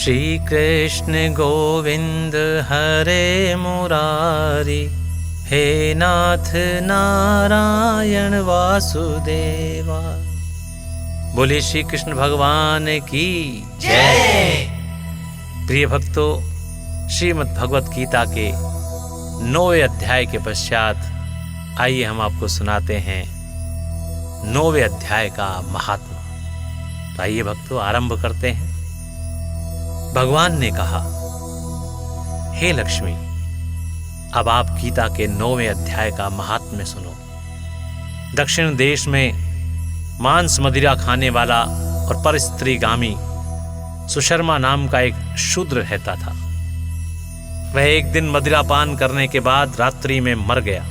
श्री कृष्ण गोविंद हरे मुरारी, हे नाथ नारायण वासुदेवा। बोले श्री कृष्ण भगवान की जय। प्रिय भक्तों, श्रीमद् भगवत गीता के 9वें अध्याय के पश्चात आइए हम आपको सुनाते हैं 9वें अध्याय का महात्मा। तो आइए भक्तों आरंभ करते हैं। भगवान ने कहा, हे लक्ष्मी, अब आप गीता के 9वें अध्याय का महात्म्य सुनो। दक्षिण देश में मांस मदिरा खाने वाला और परस्त्रीगामी सुशर्मा नाम का एक शूद्र रहता था। वह एक दिन मदिरा पान करने के बाद रात्रि में मर गया।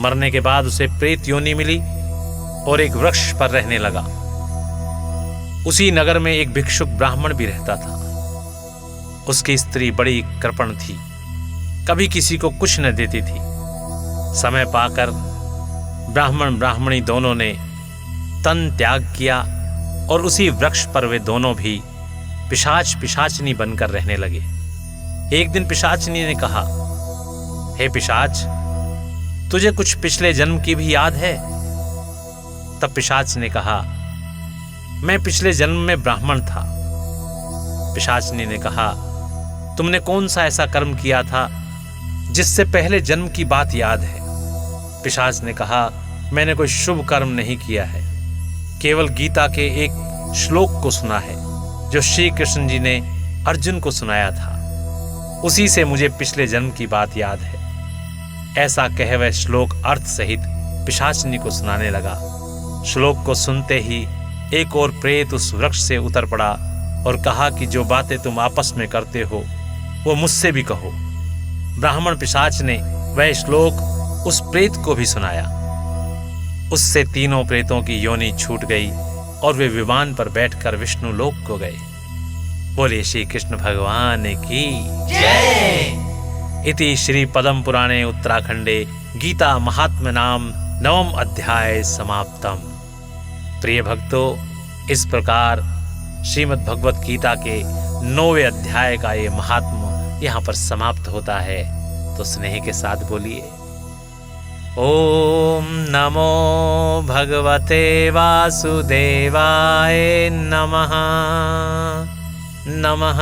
मरने के बाद उसे प्रेत योनि मिली और एक वृक्ष पर रहने लगा। उसी नगर में एक भिक्षुक ब्राह्मण भी रहता था। उसकी स्त्री बड़ी कृपण थी, कभी किसी को कुछ न देती थी। समय पाकर ब्राह्मण ब्राह्मणी दोनों ने तन त्याग किया और उसी वृक्ष पर वे दोनों भी पिशाच पिशाचनी बनकर रहने लगे। एक दिन पिशाचनी ने कहा, हे पिशाच, तुझे कुछ पिछले जन्म की भी याद है? तब पिशाच ने कहा, मैं पिछले जन्म में ब्राह्मण था। पिशाचनी ने कहा, तुमने कौन सा ऐसा कर्म किया था जिससे पहले जन्म की बात याद है? पिशाच ने कहा, मैंने कोई शुभ कर्म नहीं किया है, केवल गीता के एक श्लोक को सुना है जो श्री कृष्ण जी ने अर्जुन को सुनाया था। उसी से मुझे पिछले जन्म की बात याद है। ऐसा कह वह श्लोक अर्थ सहित पिशाचनी को सुनाने लगा। श्लोक को सुनते ही एक और प्रेत उस वृक्ष से उतर पड़ा और कहा कि जो बातें तुम आपस में करते हो वो मुझसे भी कहो। ब्राह्मण पिशाच ने वह श्लोक उस प्रेत को भी सुनाया। उससे तीनों प्रेतों की योनि छूट गई और वे विमान पर बैठकर विष्णु लोक को गए। बोले श्री कृष्ण भगवान की जय। इति श्री पद्म पुराणे उत्तराखंडे गीता महात्म्य नाम 9वां अध्याय समाप्तम। प्रिय भक्तों, इस प्रकार श्रीमद् भगवत गीता के 9वें अध्याय का ये महात्म्य यहाँ पर समाप्त होता है। तो स्नेह के साथ बोलिए, ओम नमो भगवते वासुदेवाय नमः नमः।